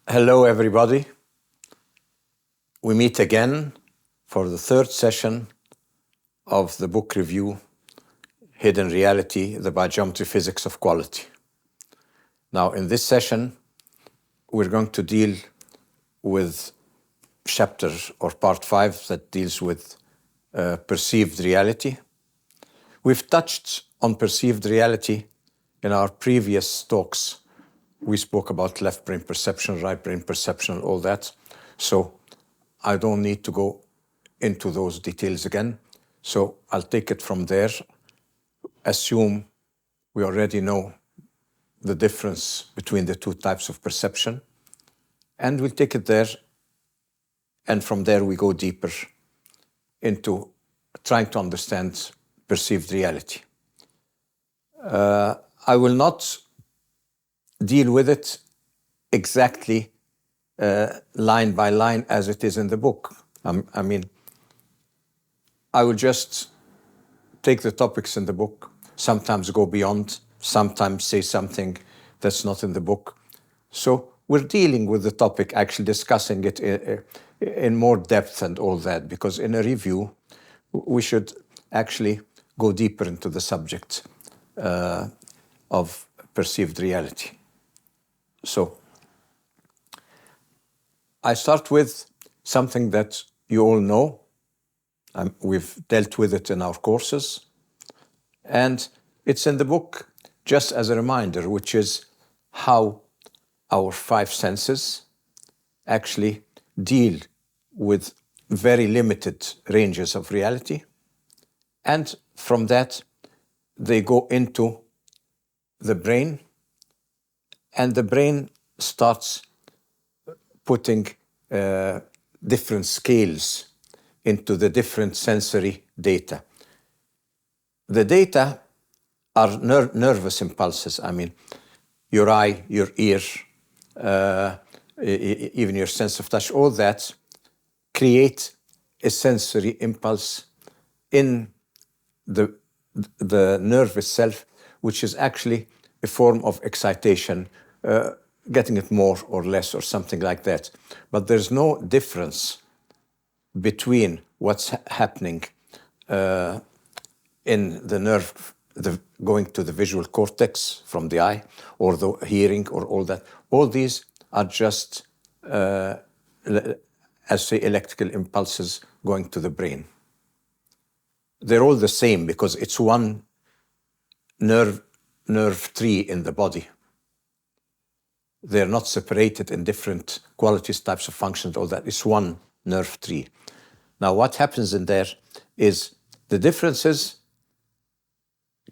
Hello, everybody. We meet again for the third session of the book review, Hidden Reality, the BioGeometry Physics of Quality. Now, in this session, we're going to deal with chapter or part 5 that deals with perceived reality. We've touched on perceived reality in our previous talks. We spoke about left brain perception, right brain perception, all that. So I don't need to go into those details again. So I'll take it from there. Assume we already know the difference between the two types of perception. And we'll take it there. And from there, we go deeper into trying to understand perceived reality. I will not deal with it exactly line by line as it is in the book. I will just take the topics in the book, sometimes go beyond, sometimes say something that's not in the book. So we're dealing with the topic, actually discussing it in more depth and all that, because in a review, we should actually go deeper into the subject of perceived reality. So I start with something that you all know. We've dealt with it in our courses. And it's in the book just as a reminder, which is how our 5 senses actually deal with very limited ranges of reality. And from that, they go into the brain, and the brain starts putting different scales into the different sensory data. The data are nervous impulses. Your eye, your ear, even your sense of touch, all that create a sensory impulse in the nerve itself, which is actually a form of excitation, getting it more or less or something like that. But there's no difference between what's happening in the nerve, going to the visual cortex from the eye, or the hearing, or all that. All these are just, as say, electrical impulses going to the brain. They're all the same because it's one nerve tree in the body. They're not separated in different qualities, types of functions, all that. It's one nerve tree. Now, what happens in there is the differences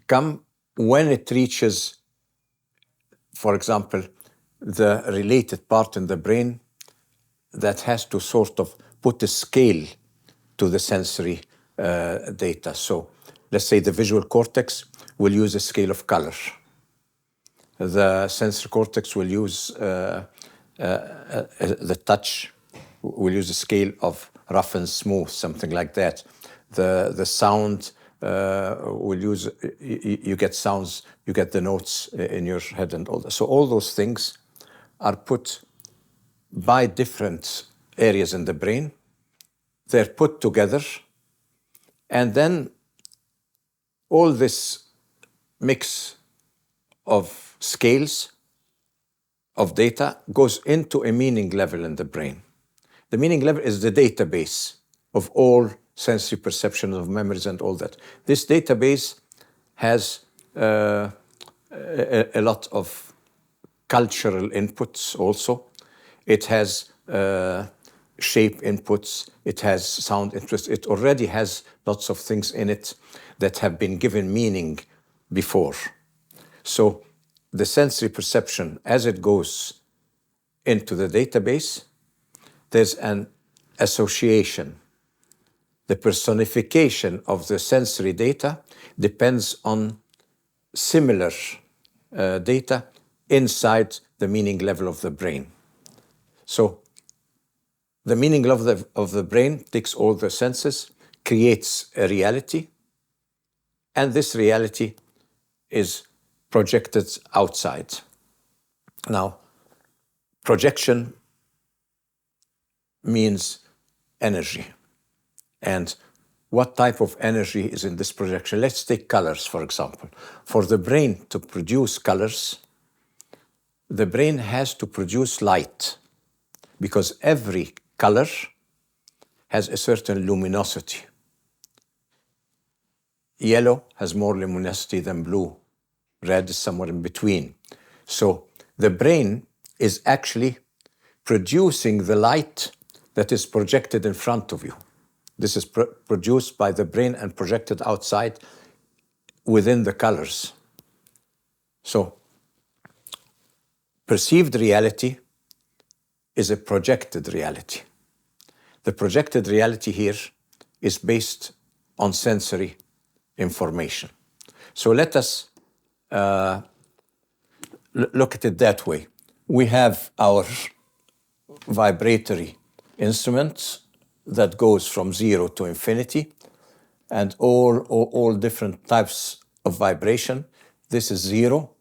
come when it reaches, for example, the related part in the brain that has to sort of put a scale to the sensory data. So let's say the visual cortex will use a scale of color. The sensory cortex will use the touch, will use a scale of rough and smooth, something like that. The sound will use, you get sounds, you get the notes in your head and all that. So all those things are put by different areas in the brain. They're put together, and then all this mix of scales of data goes into a meaning level in the brain. The meaning level is the database of all sensory perception of memories and all that. This database has a lot of cultural inputs also. It has shape inputs, it has sound inputs. It already has lots of things in it that have been given meaning before. So the sensory perception, as it goes into the database, there's an association. The personification of the sensory data depends on similar data inside the meaning level of the brain. So the meaning level of the brain takes all the senses, creates a reality, and this reality is projected outside. Now, projection means energy. And what type of energy is in this projection? Let's take colors, for example. For the brain to produce colors, the brain has to produce light, because every color has a certain luminosity. Yellow has more luminosity than blue. Red is somewhere in between. So the brain is actually producing the light that is projected in front of you. This is produced by the brain and projected outside within the colors. So perceived reality is a projected reality. The projected reality here is based on sensory information. So let us look at it that way. We have our vibratory instruments that goes from 0 to infinity, and all different types of vibration. This is 0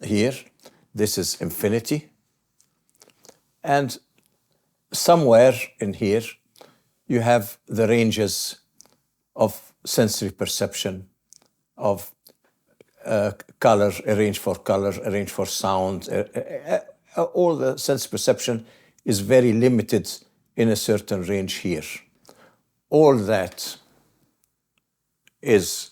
here, this is infinity, and somewhere in here you have the ranges of sensory perception, of color, a range for color, a range for sound. All the sense perception is very limited in a certain range here. All that is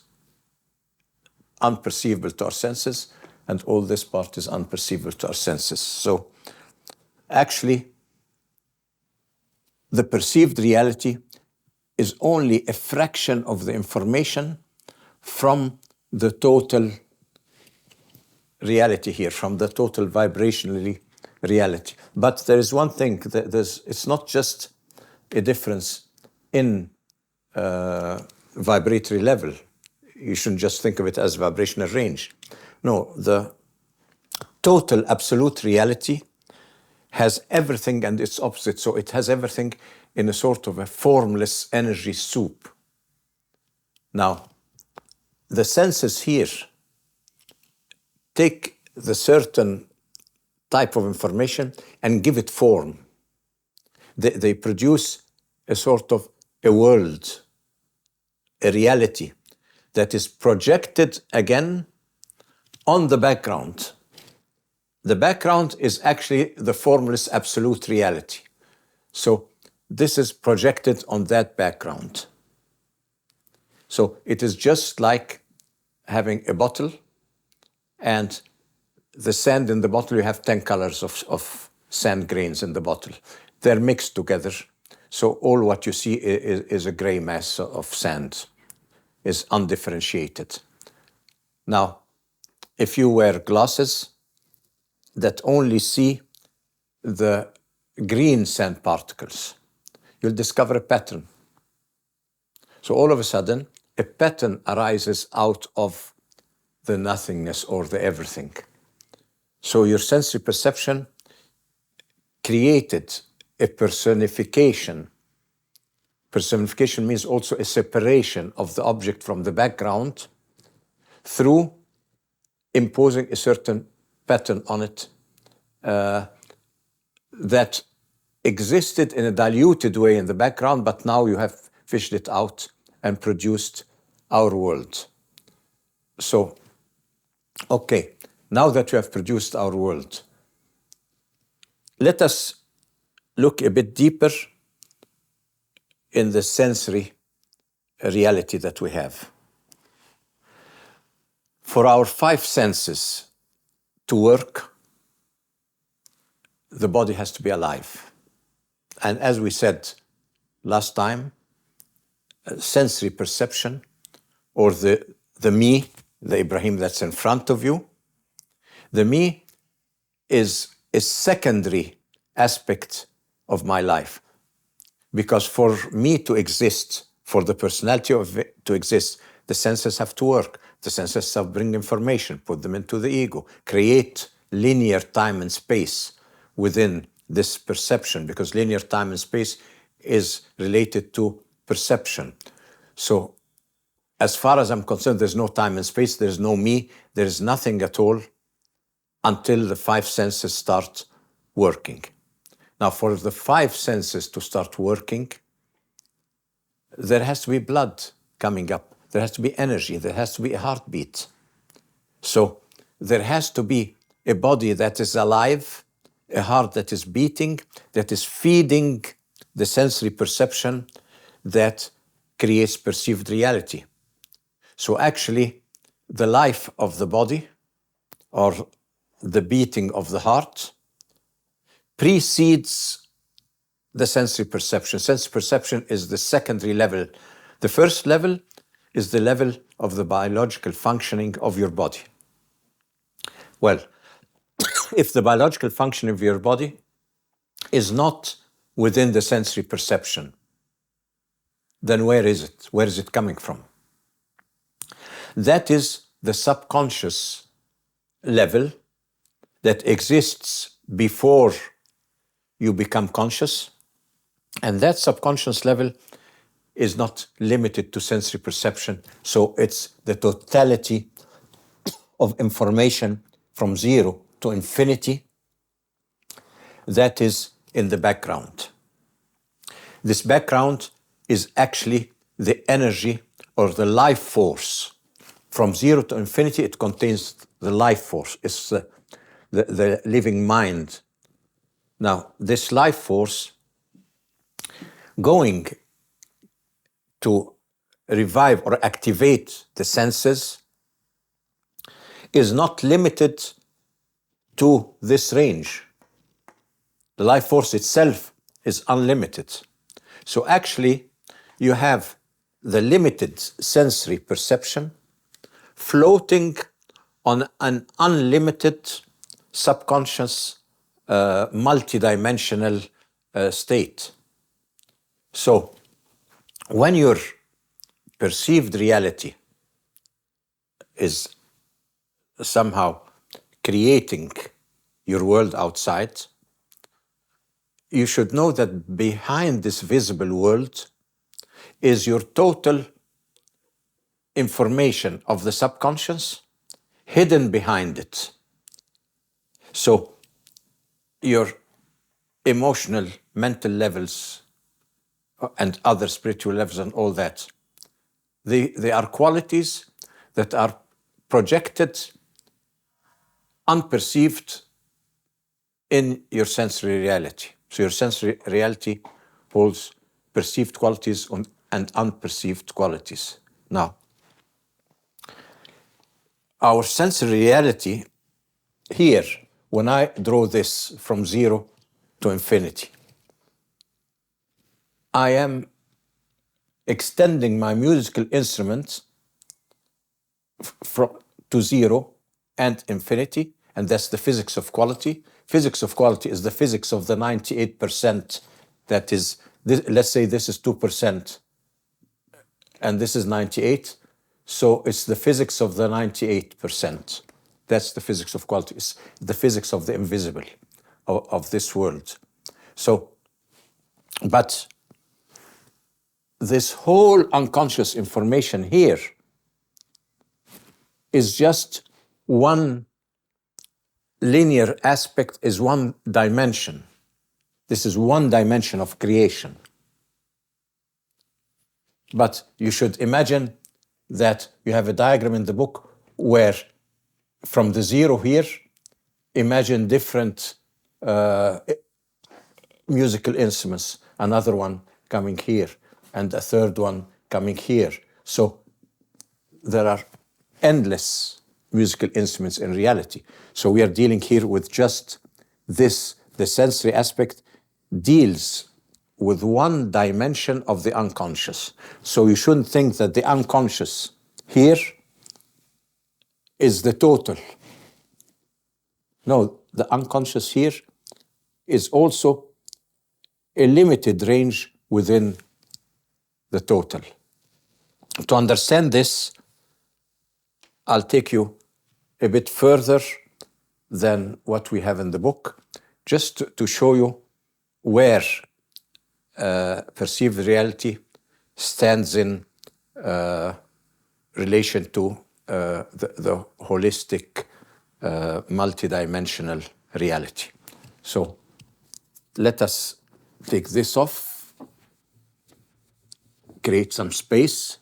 unperceivable to our senses, and all this part is unperceivable to our senses. So actually, the perceived reality is only a fraction of the information from the total reality here, from the total vibrationally reality. But there is one thing, it's not just a difference in vibratory level. You shouldn't just think of it as vibrational range. No, the total absolute reality has everything and its opposite. So it has everything in a sort of a formless energy soup. Now, the senses here take the certain type of information and give it form. They produce a sort of a world, a reality that is projected again on the background. The background is actually the formless absolute reality. So this is projected on that background. So it is just like having a bottle, and the sand in the bottle, you have 10 colors of sand grains in the bottle. They're mixed together. So all what you see is a gray mass of sand, is undifferentiated. Now, if you wear glasses that only see the green sand particles, you'll discover a pattern. So all of a sudden, a pattern arises out of the nothingness or the everything. So your sensory perception created a personification. Personification means also a separation of the object from the background through imposing a certain pattern on it that existed in a diluted way in the background, but now you have fished it out and produced our world. So, okay, now that you have produced our world, let us look a bit deeper in the sensory reality that we have. For our 5 senses to work, the body has to be alive. And as we said last time, sensory perception, or the me, the Ibrahim that's in front of you, the me is a secondary aspect of my life. Because for me to exist, for the personality of it to exist, the senses have to work. The senses have to bring information, put them into the ego, create linear time and space within this perception, because linear time and space is related to perception. So as far as I'm concerned, there's no time and space, there's no me, there's nothing at all until the 5 senses start working. Now, for the five senses to start working, there has to be blood coming up. There has to be energy. There has to be a heartbeat. So there has to be a body that is alive, a heart that is beating, that is feeding the sensory perception that creates perceived reality. So actually, the life of the body, or the beating of the heart, precedes the sensory perception. Sensory perception is the secondary level. The first level is the level of the biological functioning of your body. Well, if the biological function of your body is not within the sensory perception, then where is it? Where is it coming from? That is the subconscious level that exists before you become conscious. And that subconscious level is not limited to sensory perception. So it's the totality of information from zero to infinity that is in the background. This background is actually the energy or the life force. From zero to infinity, it contains the life force. It's the living mind. Now, this life force going to revive or activate the senses is not limited to this range. The life force itself is unlimited. So actually, you have the limited sensory perception floating on an unlimited subconscious multidimensional state. So when your perceived reality is somehow creating your world outside, you should know that behind this visible world is your total information of the subconscious hidden behind it. So your emotional, mental levels and other spiritual levels and all that, they are qualities that are projected unperceived in your sensory reality. So your sensory reality holds perceived qualities and unperceived qualities. Now, our sensory reality here, when I draw this from zero to infinity, I am extending my musical instrument to zero and infinity, and that's the physics of quality. Physics of quality is the physics of the 98% that is, let's say this is 2%, and this is 98, so it's the physics of the 98%. That's the physics of quality. It's the physics of the invisible, of this world. So, but this whole unconscious information here is just one linear aspect, is one dimension. This is one dimension of creation. But you should imagine that you have a diagram in the book where from the zero here, imagine different musical instruments, another one coming here, and a third one coming here. So there are endless musical instruments in reality. So we are dealing here with just this. The sensory aspect deals with one dimension of the unconscious. So you shouldn't think that the unconscious here is the total. No, the unconscious here is also a limited range within the total. To understand this, I'll take you a bit further than what we have in the book, just to show you where perceived reality stands in relation to the holistic, multidimensional reality. So let us take this off, create some space.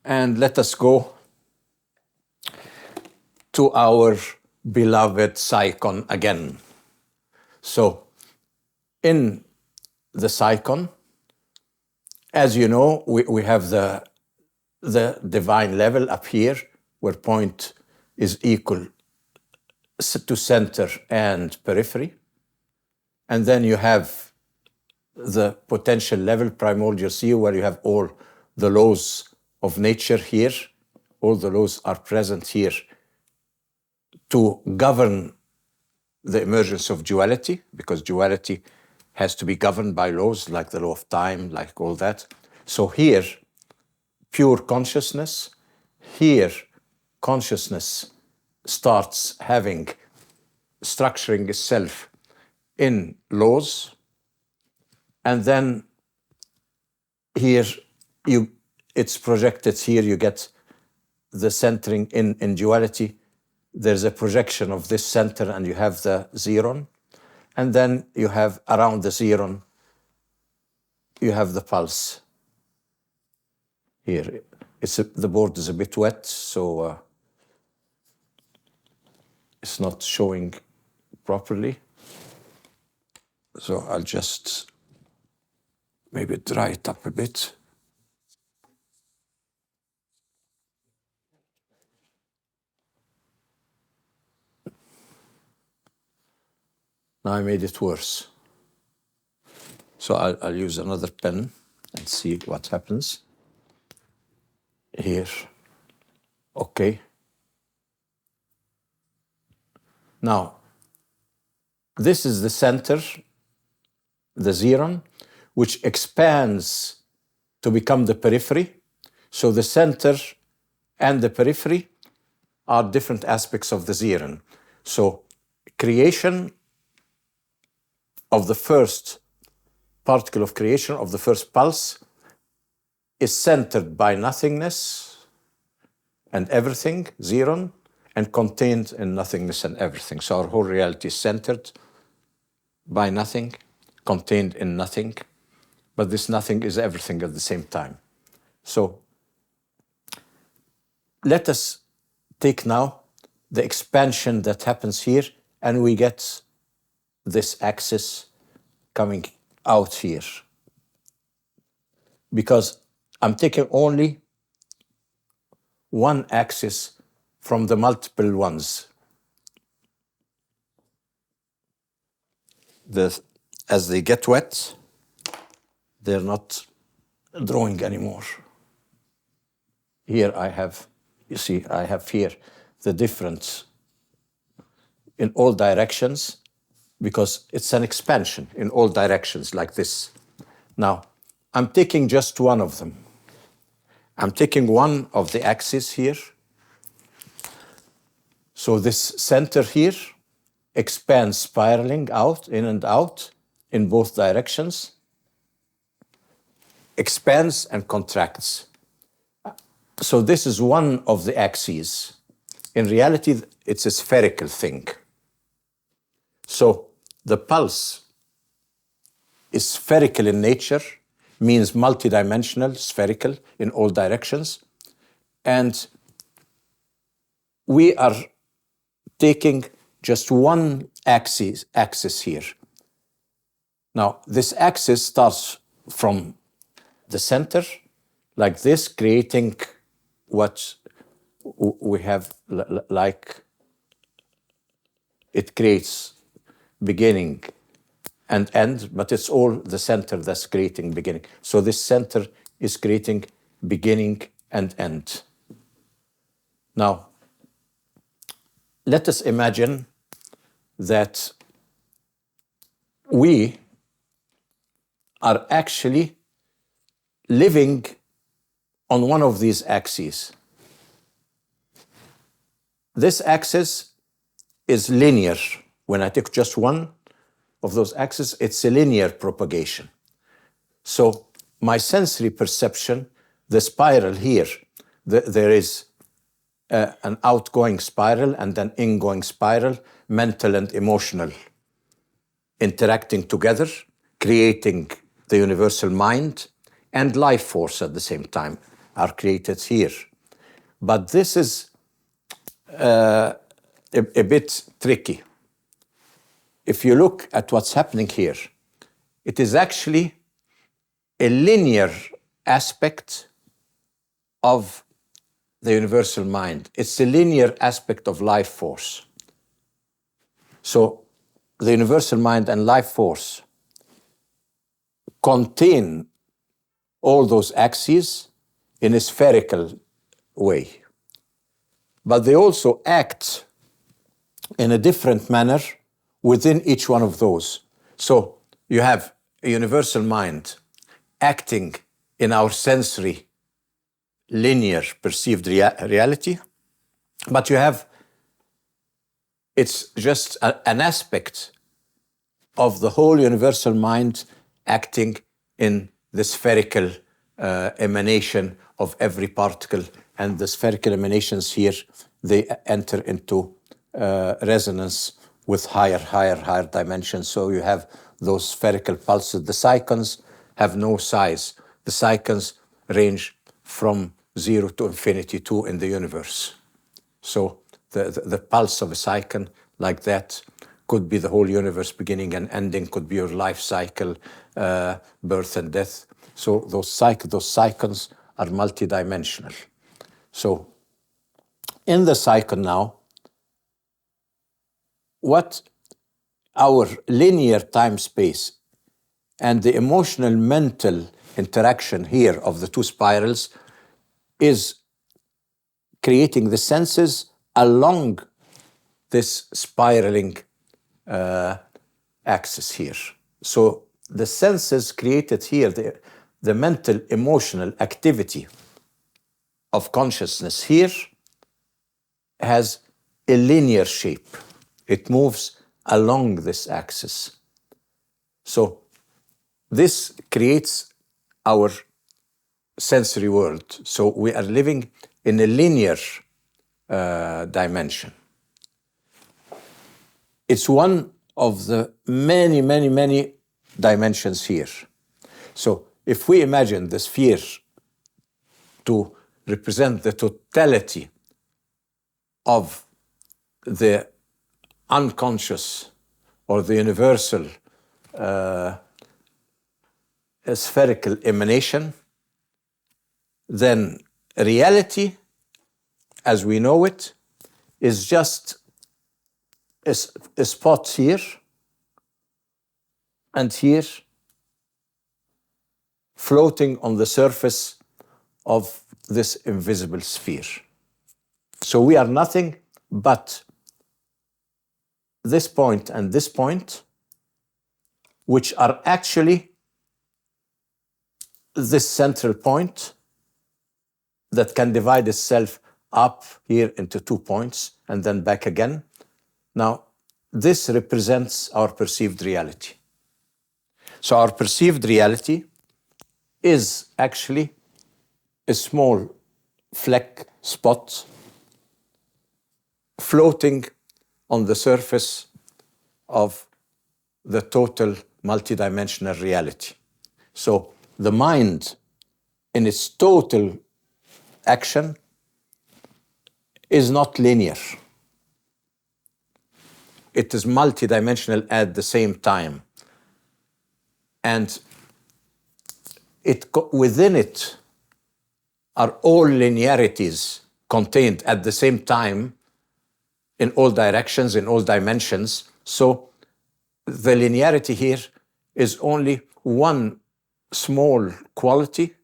And let us go to our beloved Psychon again. So in the Psychon, as you know, we have the divine level up here, where point is equal to center and periphery. And then you have the potential level, primordial sea, where you have all the laws of nature here. All the laws are present here to govern the emergence of duality, because duality has to be governed by laws like the law of time, like all that. So here, pure consciousness. Here, consciousness starts structuring itself in laws. And then here, it's projected here, you get the centering in duality. There's a projection of this center, and you have the zeron. And then you have around the zeron, you have the pulse. Here, the board is a bit wet, so it's not showing properly. So I'll just maybe dry it up a bit. Now I made it worse. So I'll use another pen and see what happens. Here. Okay. Now, this is the center, the zeron, which expands to become the periphery. So the center and the periphery are different aspects of the zeron. So creation of the first particle of creation, of the first pulse, is centered by nothingness and everything, zeron, and contained in nothingness and everything. So our whole reality is centered by nothing, contained in nothing, but this nothing is everything at the same time. So let us take now the expansion that happens here, and we get this axis coming out here. Because I'm taking only one axis from the multiple ones. As they get wet, they're not drawing anymore. Here I have, you see, I have here the difference in all directions, because it's an expansion in all directions like this. Now, I'm taking just one of them. I'm taking one of the axes here. So this center here expands, spiraling out, in and out, in both directions, expands and contracts. So this is one of the axes. In reality, it's a spherical thing. So the pulse is spherical in nature, means multidimensional, spherical in all directions. And we are taking just one axis here. Now, this axis starts from the center, like this, creating what we have like, it creates beginning and end, but it's all the center that's creating beginning. So this center is creating beginning and end. Now, let us imagine that we are actually living on one of these axes. This axis is linear. When I take just one of those axes, it's a linear propagation. So my sensory perception, the spiral here, there is an outgoing spiral and an ingoing spiral, mental and emotional, interacting together, creating the universal mind and life force at the same time are created here. But this is a bit tricky. If you look at what's happening here, it is actually a linear aspect of the universal mind. It's a linear aspect of life force. So the universal mind and life force contain all those axes in a spherical way. But they also act in a different manner within each one of those. So you have a universal mind acting in our sensory, linear, perceived reality, but you have, it's just an aspect of the whole universal mind acting in the spherical emanation of every particle. And the spherical emanations here, they enter into resonance with higher dimensions. So you have those spherical pulses. The cycons have no size. The cycons range from 0 to infinity 2 in the universe. So the pulse of a cycon like that could be the whole universe beginning and ending, could be your life cycle, birth and death. So those cycons are multidimensional. So in the cycon now, what our linear time-space and the emotional mental interaction here of the two spirals is creating the senses along this spiraling axis here. So the senses created here, the mental emotional activity of consciousness here has a linear shape. It moves along this axis. So this creates our sensory world. So we are living in a linear dimension. It's one of the many dimensions here. So if we imagine the sphere to represent the totality of the unconscious or the universal spherical emanation, then reality as we know it is just a spot here and here floating on the surface of this invisible sphere. So we are nothing but this point and this point, which are actually this central point that can divide itself up here into 2 points and then back again. Now, this represents our perceived reality. So our perceived reality is actually a small fleck spot floating on the surface of the total multidimensional reality. So the mind in its total action is not linear. It is multidimensional at the same time. And within it are all linearities contained at the same time in all directions, in all dimensions. So the linearity here is only one small quality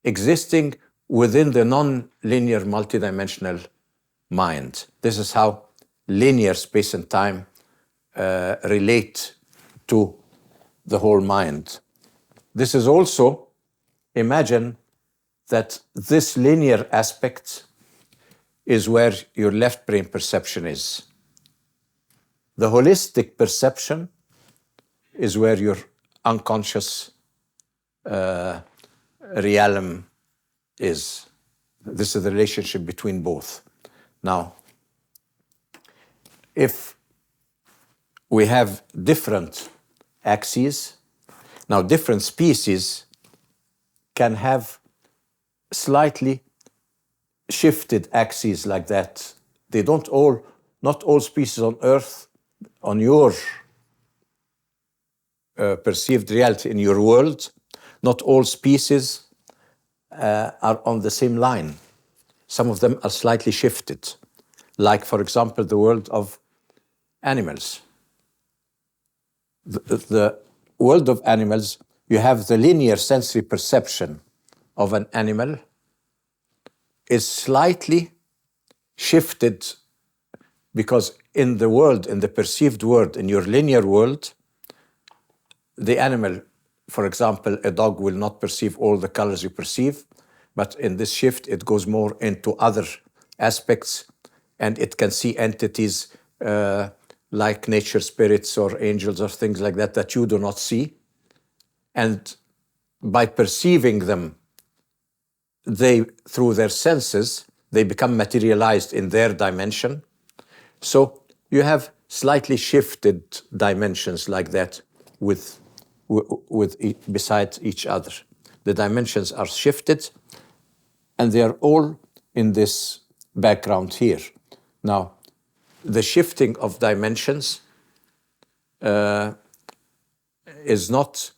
existing within the non-linear multidimensional mind. This is how linear space and time relate to the whole mind. This is also, imagine that this linear aspect is where your left brain perception is. The holistic perception is where your unconscious realm is. This is the relationship between both. Now, if we have different axes, now different species can have slightly shifted axes like that. Not all species on Earth, on your perceived reality in your world, not all species are on the same line. Some of them are slightly shifted, like, for example, the world of animals. The world of animals, you have the linear sensory perception of an animal is slightly shifted because in the world, in the perceived world, in your linear world, the animal, for example, a dog will not perceive all the colors you perceive, but in this shift, it goes more into other aspects, and it can see entities like nature spirits or angels or things like that that you do not see. And by perceiving them, through their senses, they become materialized in their dimension. So you have slightly shifted dimensions like that beside each other. The dimensions are shifted, and they are all in this background here. Now, the shifting of dimensions is not,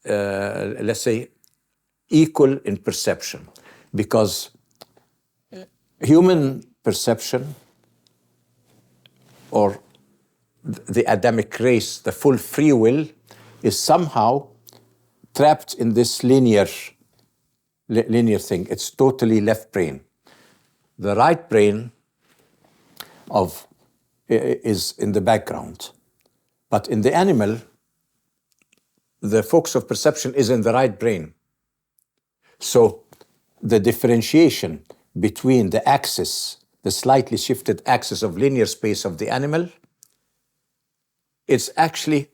let's say, equal in perception, because human perception, or the Adamic race, the full free will, is somehow trapped in this linear thing. It's totally left brain. The right brain is in the background. But in the animal, the focus of perception is in the right brain. So the differentiation between the axis, the slightly shifted axis of linear space of the animal, it's actually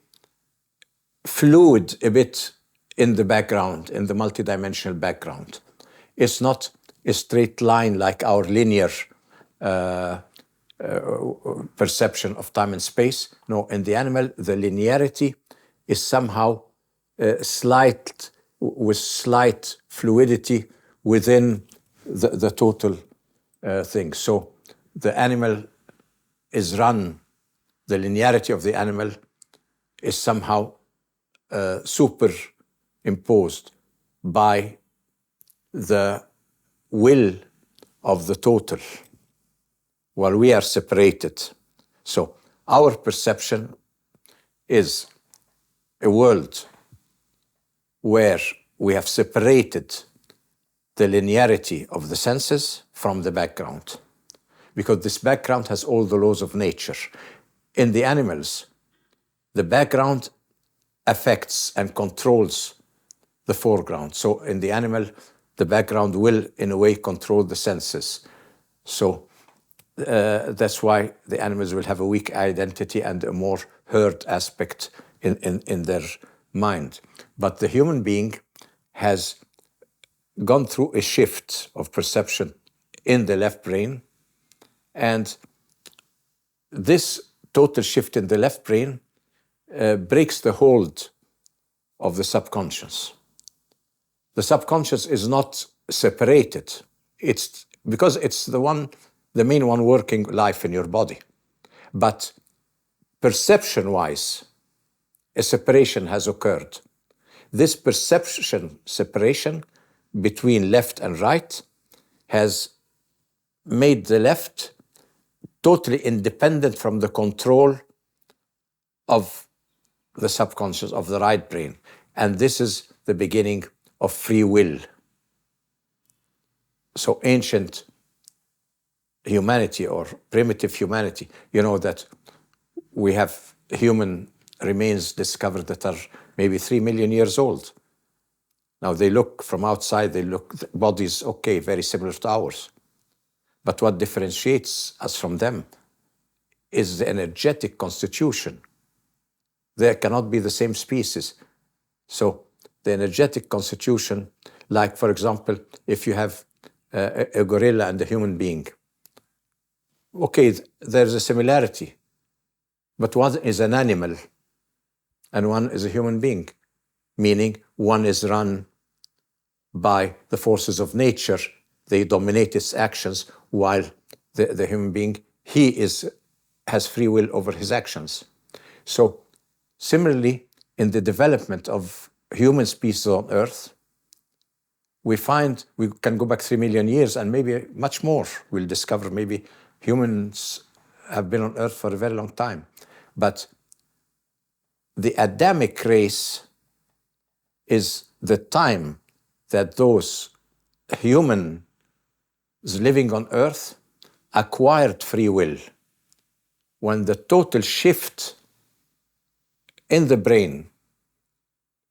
fluid a bit in the background, in the multidimensional background. It's not a straight line like our linear perception of time and space. No, in the animal, the linearity is somehow with slight fluidity within the total thing. So the animal is run, the linearity of the animal is somehow superimposed by the will of the total, while we are separated. So our perception is a world where we have separated the linearity of the senses from the background, because this background has all the laws of nature. In the animals, the background affects and controls the foreground. So in the animal, the background will, in a way, control the senses. So that's why the animals will have a weak identity and a more herd aspect in their mind. But the human being has gone through a shift of perception in the left brain, and this total shift in the left brain breaks the hold of the subconscious. The subconscious is not separated. It's because it's the main one working life in your body. But perception-wise, a separation has occurred. This perception separation between left and right has made the left totally independent from the control of the subconscious, of the right brain. And this is the beginning of free will. So ancient humanity or primitive humanity, you know that we have human remains discovered that are maybe 3 million years old. Now they look from outside, the bodies, okay, very similar to ours. But what differentiates us from them is the energetic constitution. There cannot be the same species. So the energetic constitution, like for example, if you have a gorilla and a human being. Okay, there's a similarity, but one is an animal and one is a human being, meaning one is run by the forces of nature. They dominate its actions, while the human being, has free will over his actions. So similarly, in the development of human species on Earth, we find we can go back 3 million years and maybe much more. We'll discover maybe humans have been on Earth for a very long time. But the Adamic race is the time that those humans living on Earth acquired free will. When the total shift in the brain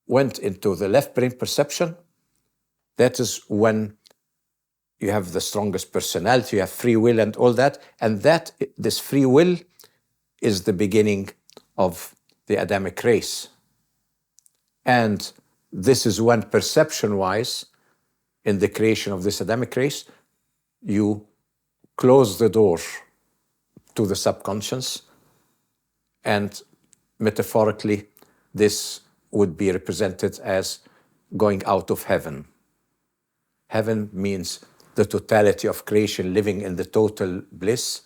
went into the left brain perception, that is when you have the strongest personality, you have free will and all that, and this free will is the beginning of the Adamic race. And this is when, perception-wise, in the creation of this Adamic race, you close the door to the subconscious, and metaphorically, this would be represented as going out of heaven. Heaven means the totality of creation, living in the total bliss,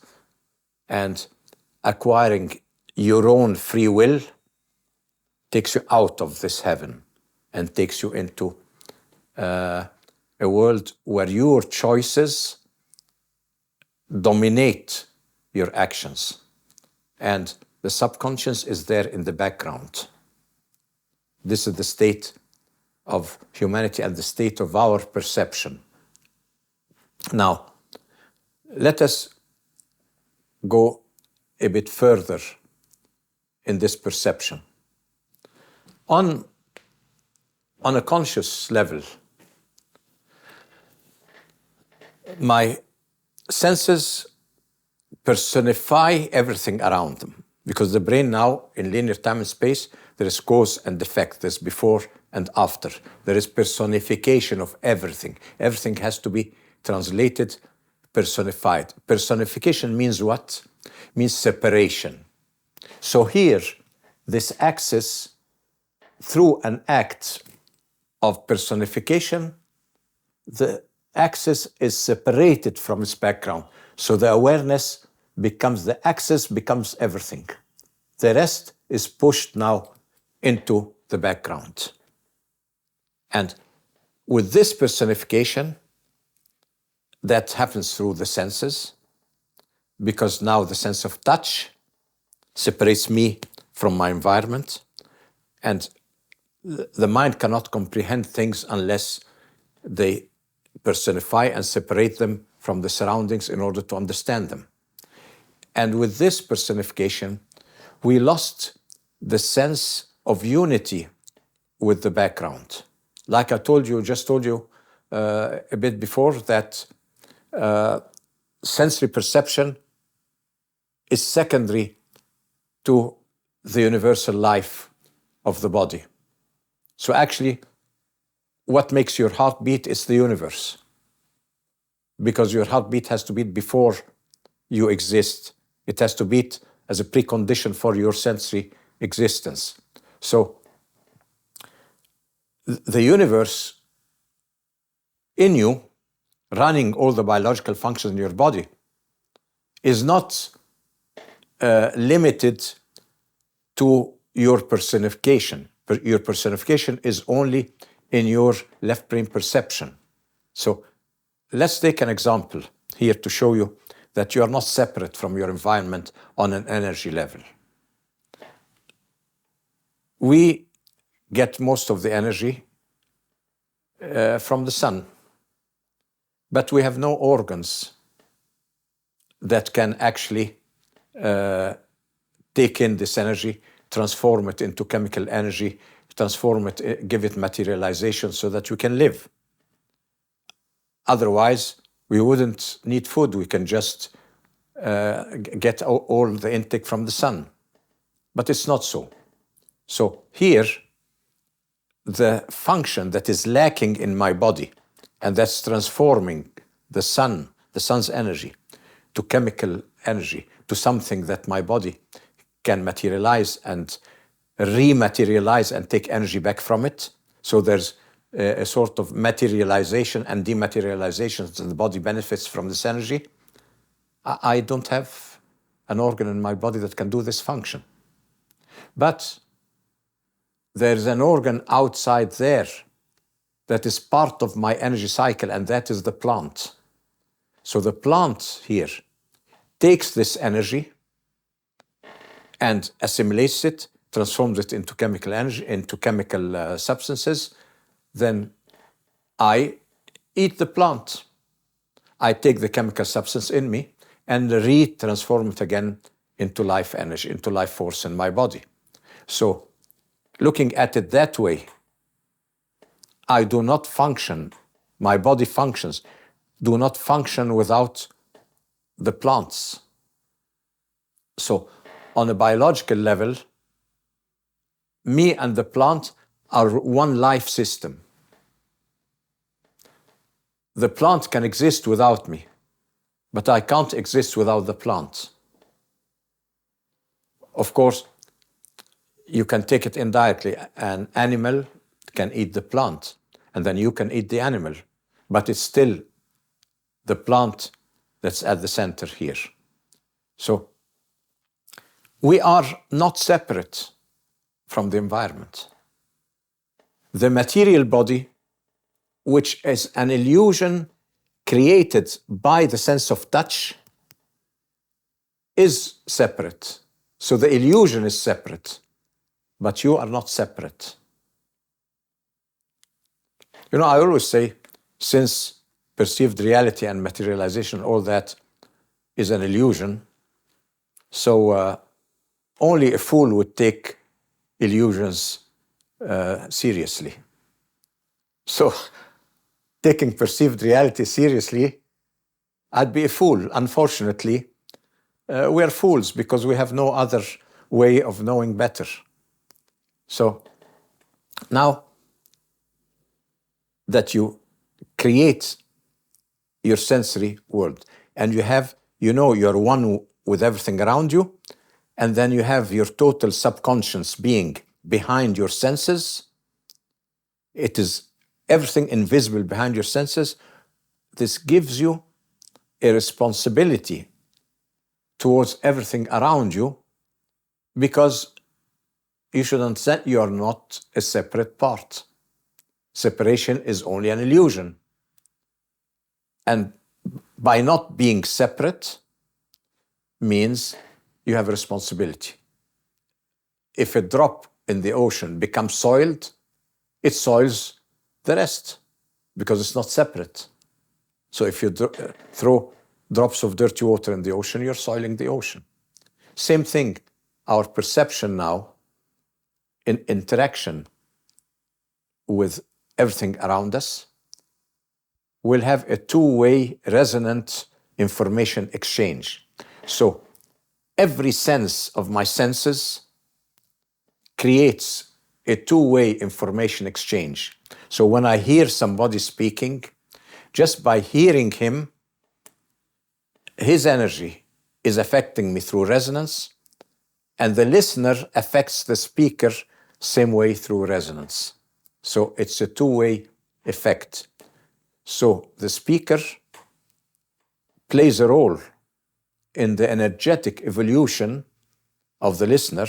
and acquiring your own free will takes you out of this heaven and takes you into a world where your choices dominate your actions, and the subconscious is there in the background. This is the state of humanity and the state of our perception. Now, let us go a bit further in this perception. On a conscious level, my senses personify everything around them, because the brain now, in linear time and space, there is cause and effect, there's before and after. There is personification of everything. Everything has to be translated, personified. Personification means what? Means separation. So here, this axis, through an act of personification, the axis is separated from its background. So the awareness becomes, the axis becomes everything. The rest is pushed now into the background. And with this personification, that happens through the senses, because now the sense of touch separates me from my environment, and the mind cannot comprehend things unless they personify and separate them from the surroundings in order to understand them. And with this personification, we lost the sense of unity with the background. Like I just told you a bit before, that sensory perception is secondary to the universal life of the body. So actually, what makes your heart beat is the universe, because your heartbeat has to beat before you exist. It has to beat as a precondition for your sensory existence. So the universe in you, running all the biological functions in your body, is not limited to your personification. Your personification is only in your left brain perception. So let's take an example here to show you that you are not separate from your environment on an energy level. We get most of the energy from the sun, but we have no organs that can actually take in this energy, transform it into chemical energy, transform it, give it materialization so that we can live. Otherwise, we wouldn't need food. We can just get all the intake from the sun. But it's not so. So here, the function that is lacking in my body and that's transforming the sun's energy, to chemical energy, to something that my body can materialize and rematerialize and take energy back from it. So there's a sort of materialization and dematerialization, so the body benefits from this energy. I don't have an organ in my body that can do this function. But there's an organ outside there that is part of my energy cycle, and that is the plant. So the plant here takes this energy and assimilates it, transforms it into chemical energy, into chemical substances. Then I eat the plant. I take the chemical substance in me and re-transform it again into life energy, into life force in my body. So looking at it that way, I do not function, my body functions, do not function without the plants. So on a biological level, me and the plant are one life system. The plant can exist without me, but I can't exist without the plant. Of course, you can take it indirectly. An animal can eat the plant, and then you can eat the animal, but it's still the plant that's at the center here. So we are not separate from the environment. The material body, which is an illusion created by the sense of touch, is separate. So the illusion is separate, but you are not separate. You know, I always say, since perceived reality and materialization, all that is an illusion, so only a fool would take illusions seriously. So taking perceived reality seriously, I'd be a fool. Unfortunately, we are fools because we have no other way of knowing better. So now that you create your sensory world and you know you're one with everything around you, and then you have your total subconscious being behind your senses. It is everything invisible behind your senses. This gives you a responsibility towards everything around you, because you should understand you are not a separate part. Separation is only an illusion. And by not being separate means you have a responsibility. If a drop in the ocean becomes soiled, it soils the rest because it's not separate. So if you throw drops of dirty water in the ocean, you're soiling the ocean. Same thing, our perception now in interaction with everything around us will have a two-way resonant information exchange. So every sense of my senses creates a two-way information exchange. So when I hear somebody speaking, just by hearing him, his energy is affecting me through resonance, and the listener affects the speaker same way through resonance. So it's a two-way effect. So the speaker plays a role in the energetic evolution of the listener,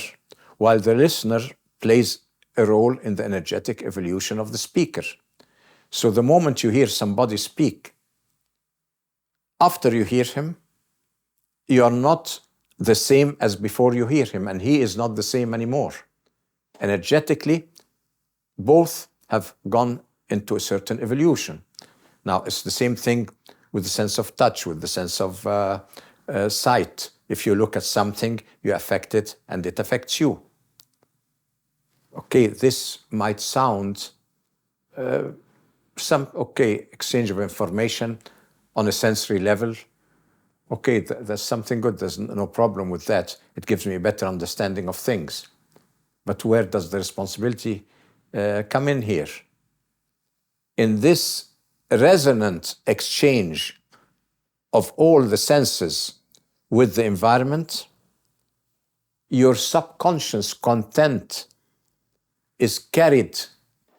while the listener plays a role in the energetic evolution of the speaker. So the moment you hear somebody speak, after you hear him, you are not the same as before you hear him, and he is not the same anymore. Energetically, both have gone into a certain evolution. Now, it's the same thing with the sense of touch, with the sense of sight. If you look at something, you affect it, and it affects you. Okay, this might sound exchange of information on a sensory level. Okay, there's something good. There's no problem with that. It gives me a better understanding of things. But where does the responsibility come in here? In this resonant exchange of all the senses with the environment, your subconscious content is carried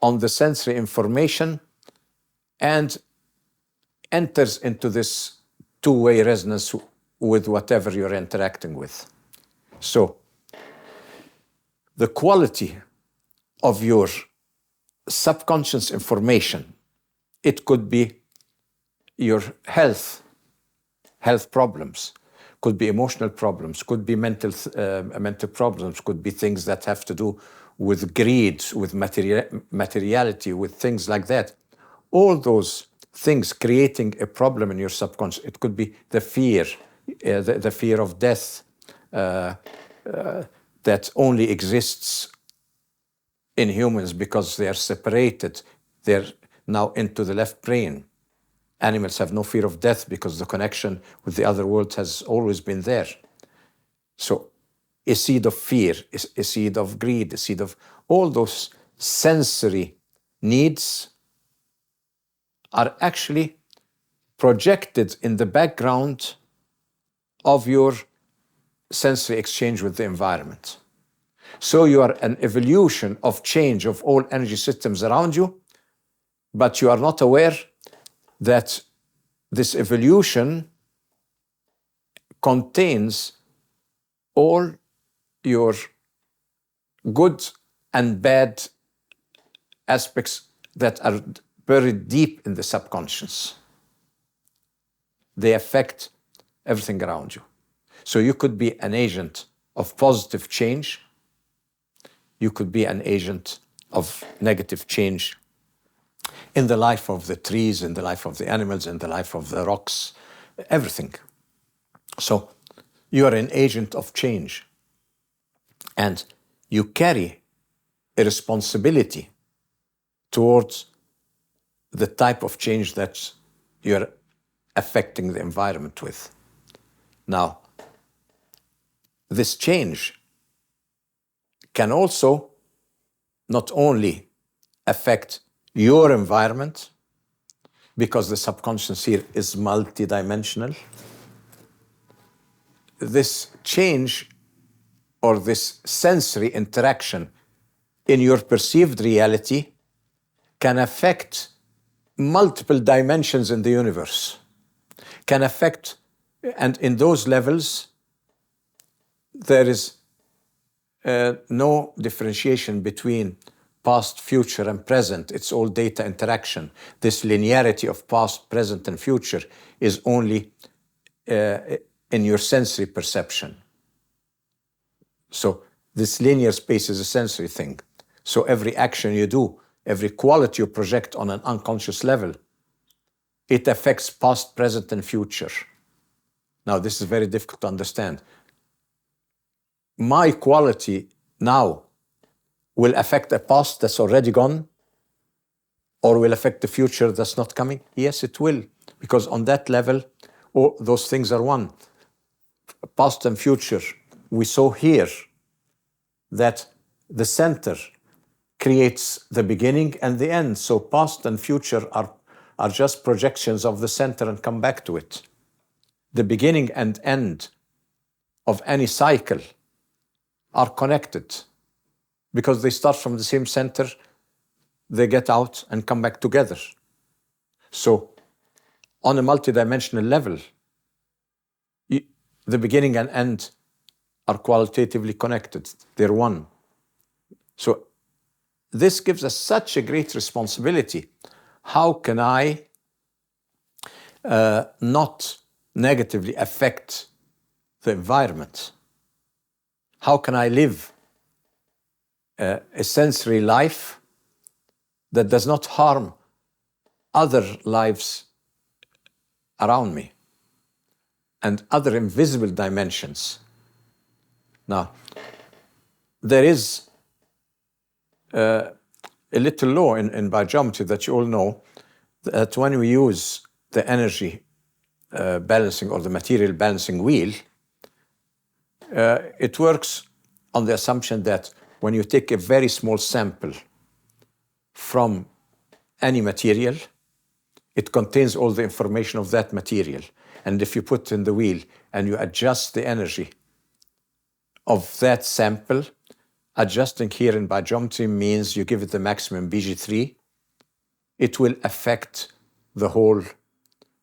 on the sensory information and enters into this two-way resonance with whatever you're interacting with. So the quality of your subconscious information, it could be your health problems, could be emotional problems, could be mental problems, could be things that have to do with greed, with materiality, with things like that. All those things creating a problem in your subconscious. It could be the fear, the fear of death that only exists in humans because they are separated. They're now into the left brain. Animals have no fear of death because the connection with the other world has always been there. So a seed of fear, a seed of greed, a seed of all those sensory needs are actually projected in the background of your sensory exchange with the environment. So you are an evolution of change of all energy systems around you, but you are not aware that this evolution contains all your good and bad aspects that are buried deep in the subconscious. They affect everything around you. So you could be an agent of positive change. You could be an agent of negative change in the life of the trees, in the life of the animals, in the life of the rocks, everything. So you are an agent of change. And you carry a responsibility towards the type of change that you're affecting the environment with. Now, this change can also not only affect your environment, because the subconscious here is multidimensional. This change or this sensory interaction in your perceived reality can affect multiple dimensions in the universe, can affect, and in those levels, there is no differentiation between past, future, and present. It's all data interaction. This linearity of past, present, and future is only in your sensory perception. So this linear space is a sensory thing. So every action you do, every quality you project on an unconscious level, it affects past, present, and future. Now, this is very difficult to understand. My quality now will affect a past that's already gone, or will affect the future that's not coming? Yes, it will, because on that level, all those things are one. Past and future. We saw here that the center creates the beginning and the end. So past and future are just projections of the center and come back to it. The beginning and end of any cycle are connected because they start from the same center, they get out and come back together. So on a multidimensional level, the beginning and end are qualitatively connected. They're one. So this gives us such a great responsibility. How can I not negatively affect the environment? How can I live a sensory life that does not harm other lives around me and other invisible dimensions? Now, there is a little law in biogeometry that you all know, that when we use the energy balancing or the material balancing wheel, it works on the assumption that when you take a very small sample from any material, it contains all the information of that material. And if you put in the wheel and you adjust the energy of that sample, adjusting here in BioGeometry means you give it the maximum BG3, it will affect the whole,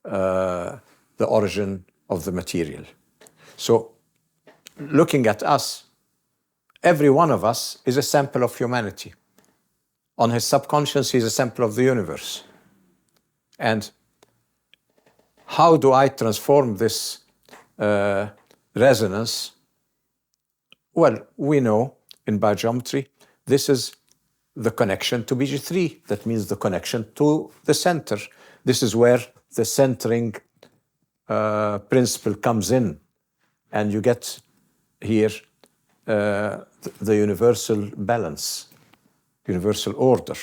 the origin of the material. So looking at us, every one of us is a sample of humanity. On his subconscious, he's a sample of the universe. And how do I transform this resonance? Well, we know in BioGeometry, this is the connection to BG3. That means the connection to the center. This is where the centering principle comes in. And you get here the universal balance, universal order.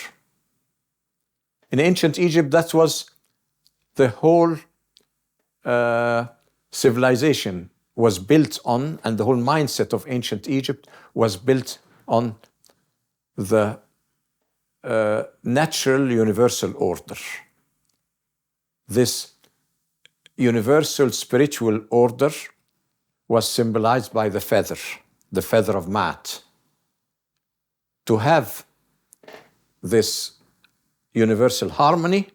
In ancient Egypt, that was the whole civilization was built on, and the whole mindset of ancient Egypt was built on the natural universal order. This universal spiritual order was symbolized by the feather of Maat. To have this universal harmony,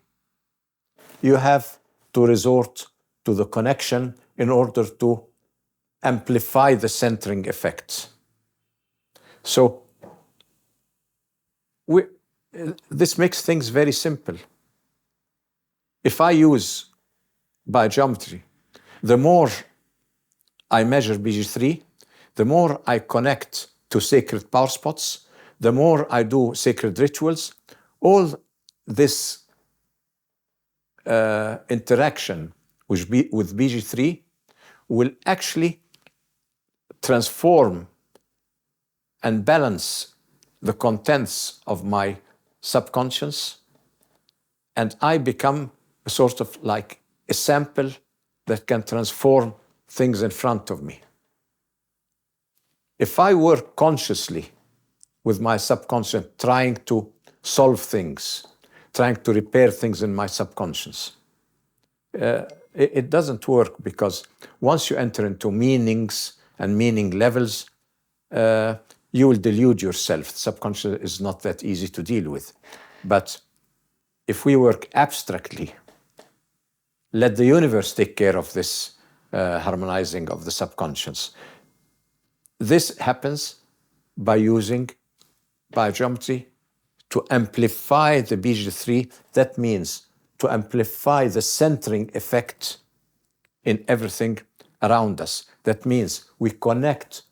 you have to resort to the connection in order to amplify the centering effect. So this makes things very simple. If I use BioGeometry, the more I measure BG3, the more I connect to sacred power spots, the more I do sacred rituals, all this interaction with BG3 will actually transform and balance the contents of my subconscious, and I become a sort of like a sample that can transform things in front of me. If I work consciously with my subconscious, trying to solve things, trying to repair things in my subconscious, it doesn't work, because once you enter into meanings and meaning levels, you will delude yourself. The subconscious is not that easy to deal with. But if we work abstractly, let the universe take care of this harmonizing of the subconscious. This happens by using BioGeometry to amplify the BG3. That means to amplify the centering effect in everything around us. That means we connect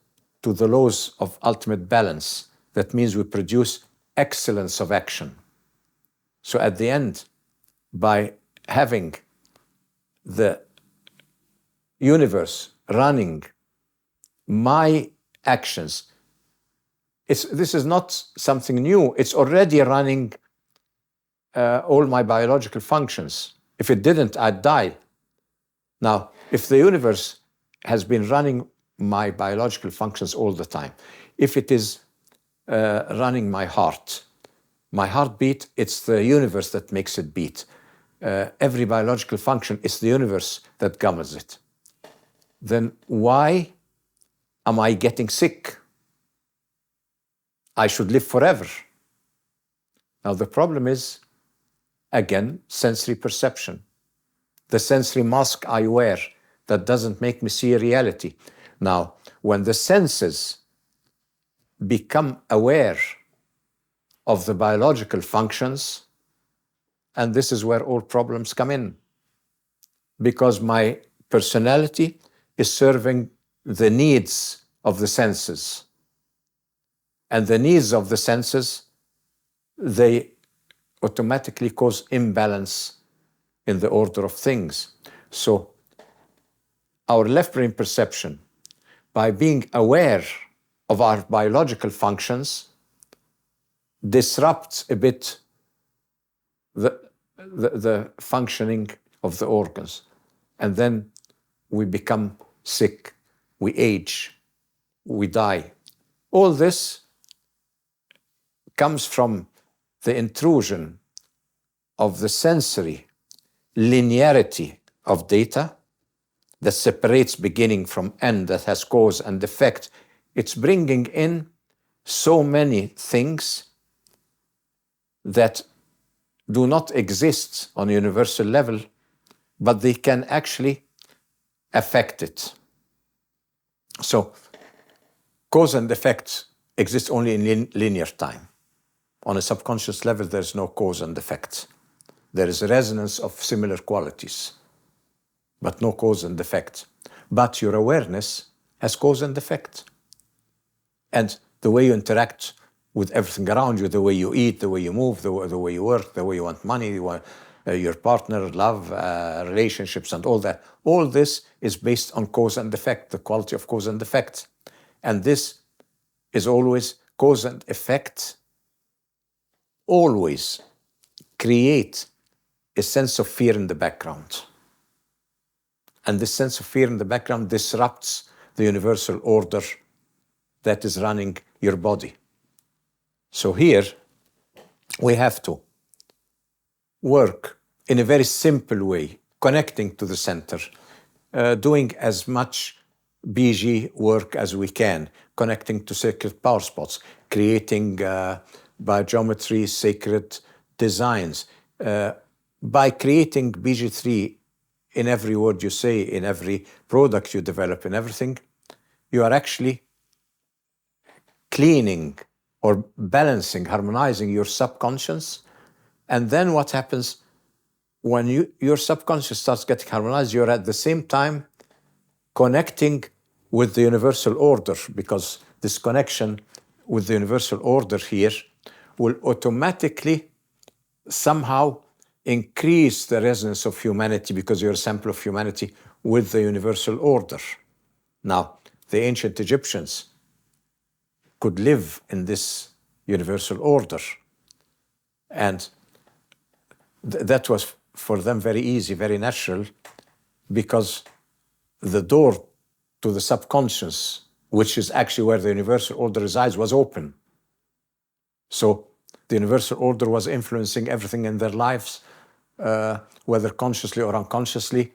to the laws of ultimate balance. That means we produce excellence of action. So at the end, by having the universe running my actions, this is not something new. It's already running all my biological functions. If it didn't, I'd die. Now, if the universe has been running my biological functions all the time, if it is running my heartbeat, it's the universe that makes it beat. Every biological function, it's the universe that governs it. Then why am I getting sick? I should live forever. Now the problem is, again, sensory perception. The sensory mask I wear that doesn't make me see a reality. Now, when the senses become aware of the biological functions, and this is where all problems come in, because my personality is serving the needs of the senses. And the needs of the senses, they automatically cause imbalance in the order of things. So our left brain perception, by being aware of our biological functions, disrupts a bit the functioning of the organs. And then we become sick, we age, we die. All this comes from the intrusion of the sensory linearity of data that separates beginning from end, that has cause and effect. It's bringing in so many things that do not exist on a universal level, but they can actually affect it. So cause and effect exist only in linear time. On a subconscious level, there's no cause and effect. There is a resonance of similar qualities, but no cause and effect. But your awareness has cause and effect. And the way you interact with everything around you, the way you eat, the way you move, the way you work, the way you want money, your partner, love, relationships, and all that. All this is based on cause and effect, the quality of cause and effect. And this is always cause and effect, always create a sense of fear in the background. And this sense of fear in the background disrupts the universal order that is running your body. So here we have to work in a very simple way, connecting to the center, doing as much BG work as we can, connecting to sacred power spots, creating biogeometry, sacred designs. By creating BG3 in every word you say, in every product you develop, in everything, you are actually cleaning or balancing, harmonizing your subconscious. And then what happens when your subconscious starts getting harmonized, you're at the same time connecting with the universal order, because this connection with the universal order here will automatically somehow increase the resonance of humanity, because you're a sample of humanity with the universal order. Now, the ancient Egyptians could live in this universal order, and that was for them very easy, very natural, because the door to the subconscious, which is actually where the universal order resides, was open. So the universal order was influencing everything in their lives, whether consciously or unconsciously.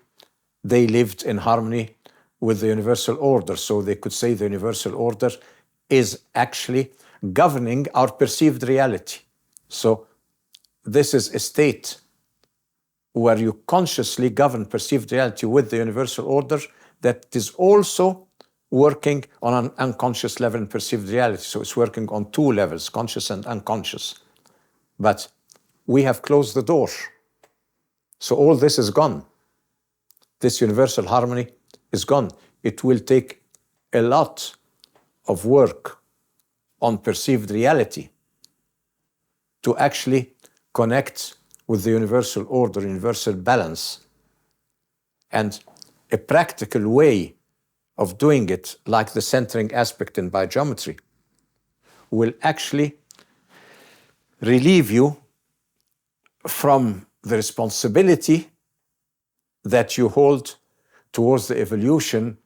They lived in harmony with the universal order. So they could say the universal order is actually governing our perceived reality. So this is a state where you consciously govern perceived reality with the universal order that is also working on an unconscious level in perceived reality. So it's working on two levels, conscious and unconscious. But we have closed the door. So all this is gone. This universal harmony is gone. It will take a lot of work on perceived reality to actually connect with the universal order, universal balance. And a practical way of doing it, like the centering aspect in biogeometry, will actually relieve you from the responsibility that you hold towards the evolution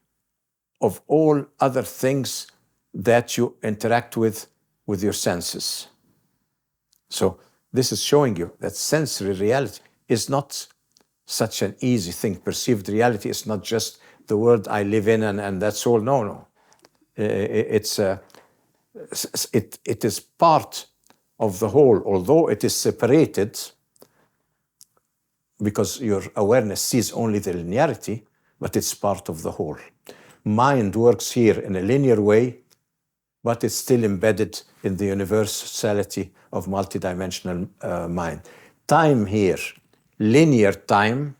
of all other things that you interact with your senses. So this is showing you that sensory reality is not such an easy thing. Perceived reality is not just the world I live in and that's all. No. It is part of the whole, although it is separated because your awareness sees only the linearity, but it's part of the whole. Mind works here in a linear way, but it's still embedded in the universality of multidimensional mind. Time here, linear time,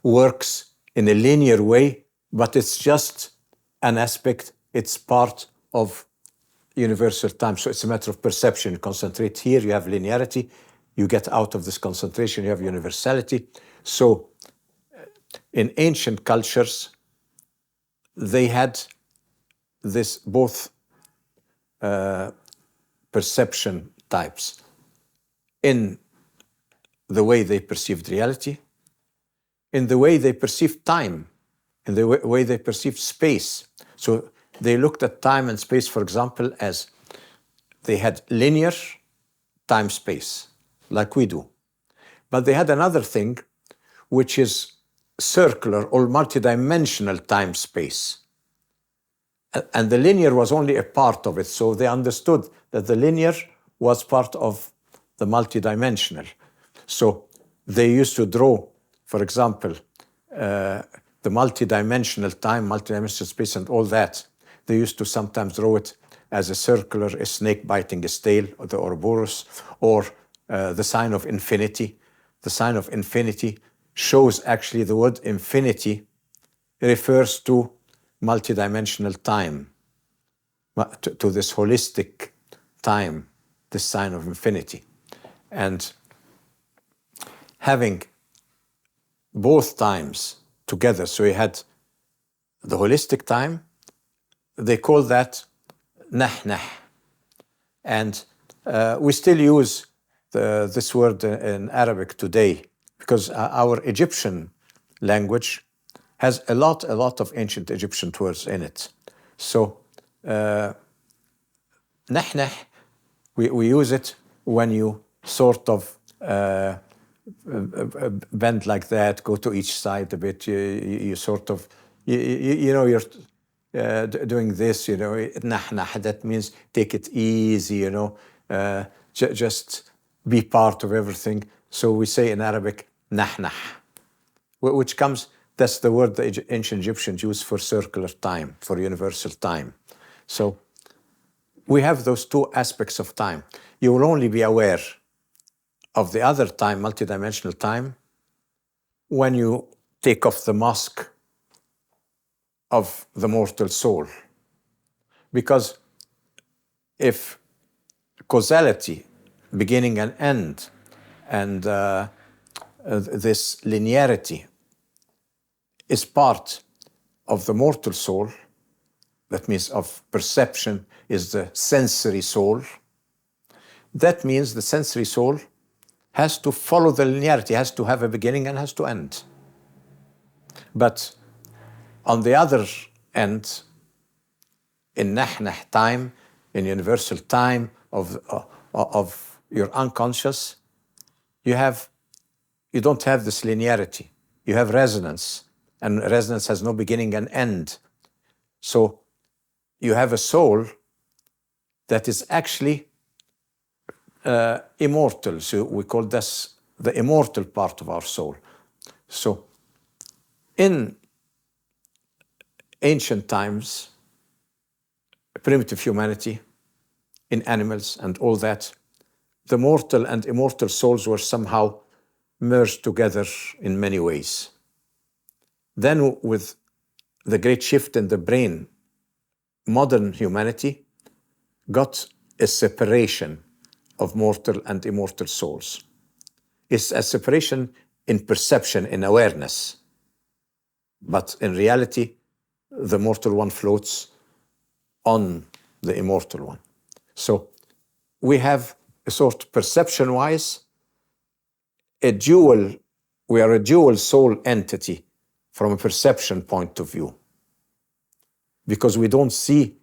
works in a linear way, but it's just an aspect, it's part of universal time. So it's a matter of perception. You concentrate here, you have linearity, you get out of this concentration, you have universality. So in ancient cultures, they had this both perception types in the way they perceived reality, in the way they perceived time, in the way they perceived space. So they looked at time and space, for example, as they had linear time-space, like we do. But they had another thing, which is circular or multidimensional time-space. And the linear was only a part of it. So they understood that the linear was part of the multidimensional. So they used to draw, for example, the multidimensional time, multidimensional space, and all that. They used to sometimes draw it as a circular, a snake biting its tail, or the Ouroboros, or the sign of infinity. The sign of infinity shows actually the word infinity refers to multidimensional time, to this holistic time, this sign of infinity. And having both times together, so you had the holistic time, they call that nah. And we still use this word in Arabic today because our Egyptian language has a lot of ancient Egyptian words in it. So nah, we use it when you sort of bend like that, go to each side a bit. You sort of, you know, you're doing this, you know, nah. That means take it easy, you know, just be part of everything. So we say in Arabic, nah, which comes, that's the word the ancient Egyptians used for circular time, for universal time. So we have those two aspects of time. You will only be aware of the other time, multidimensional time, when you take off the mask of the mortal soul. Because if causality, beginning and end, and this linearity is part of the mortal soul, that means of perception is the sensory soul, that means the sensory soul has to follow the linearity, has to have a beginning and has to end. But on the other end, in nah time, in universal time of your unconscious, you don't have this linearity. You have resonance, and resonance has no beginning and end. So you have a soul that is actually immortal. So we call this the immortal part of our soul. So in ancient times, primitive humanity, in animals and all that, the mortal and immortal souls were somehow merged together in many ways. Then with the great shift in the brain, modern humanity got a separation of mortal and immortal souls. It's a separation in perception, in awareness. But in reality, the mortal one floats on the immortal one. So we have a sort of perception-wise, we are a dual soul entity from a perception point of view, because we don't see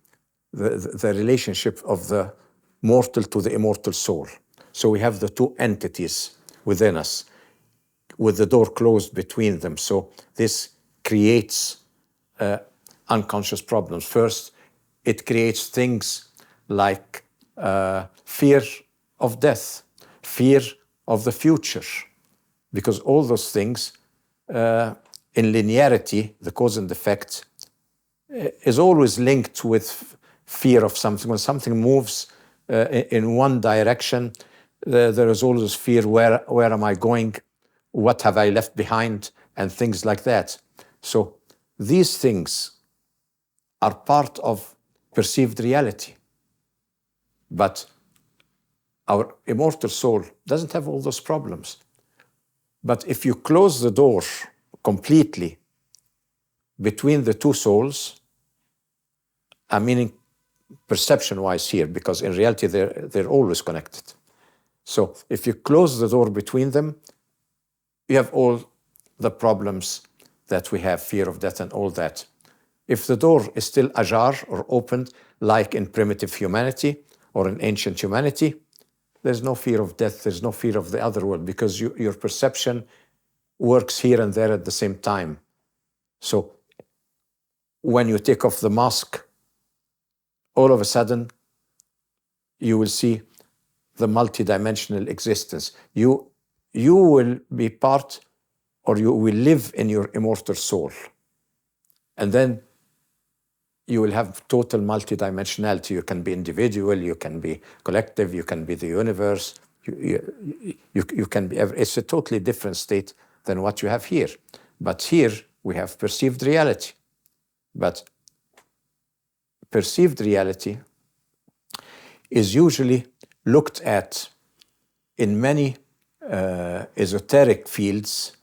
the relationship of the mortal to the immortal soul. So we have the two entities within us with the door closed between them. So this creates unconscious problems. First, it creates things like fear of death, fear of the future, because all those things in linearity, the cause and effect, is always linked with fear of something. When something moves in one direction, there is always fear, where am I going? What have I left behind? And things like that. So these things are part of perceived reality. But our immortal soul doesn't have all those problems. But if you close the door completely between the two souls, I'm meaning perception-wise here, because in reality they're always connected. So if you close the door between them, you have all the problems that we have, fear of death and all that. If the door is still ajar or opened, like in primitive humanity or in ancient humanity, there's no fear of death, there's no fear of the other world, because your perception works here and there at the same time. So when you take off the mask, all of a sudden, you will see the multidimensional existence. You will be part, or you will live in your immortal soul. And then you will have total multidimensionality. You can be individual, you can be collective, you can be the universe, you can be, it's a totally different state than what you have here. But here we have perceived reality. But perceived reality is usually looked at in many esoteric fields.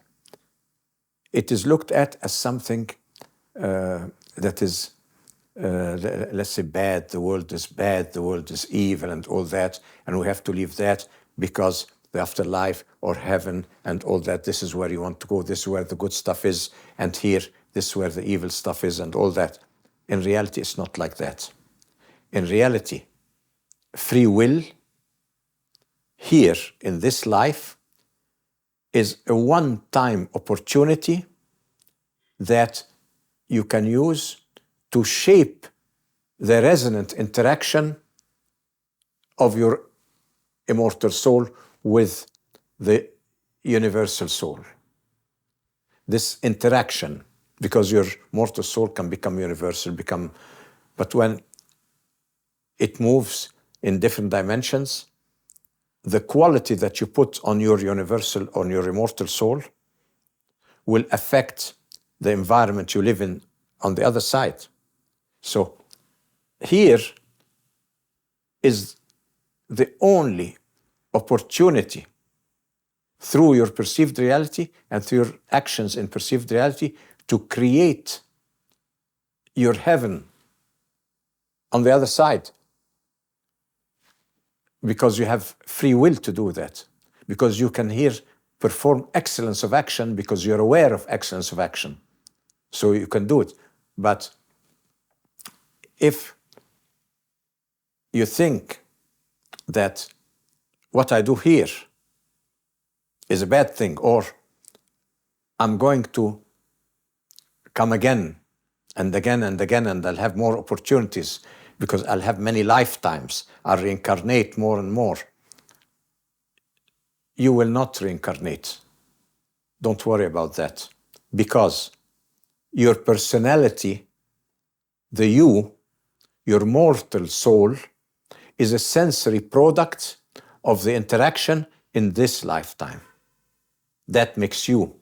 It is looked at as something that is, let's say, bad. The world is bad, the world is evil and all that, and we have to leave that because the afterlife or heaven and all that, this is where you want to go, this is where the good stuff is, and here, this is where the evil stuff is and all that. In reality, it's not like that. In reality, free will here in this life is a one-time opportunity that you can use to shape the resonant interaction of your immortal soul with the universal soul. This interaction, because your mortal soul can become universal, but when it moves in different dimensions, the quality that you put on your universal, on your immortal soul, will affect the environment you live in on the other side. So here is the only opportunity through your perceived reality and through your actions in perceived reality to create your heaven on the other side. Because you have free will to do that. Because you can here perform excellence of action because you're aware of excellence of action. So you can do it. But if you think that what I do here is a bad thing, or I'm going to come again and again and again, and I'll have more opportunities because I'll have many lifetimes, I'll reincarnate more and more. You will not reincarnate. Don't worry about that. Because your personality, the you, your mortal soul, is a sensory product of the interaction in this lifetime. That makes you.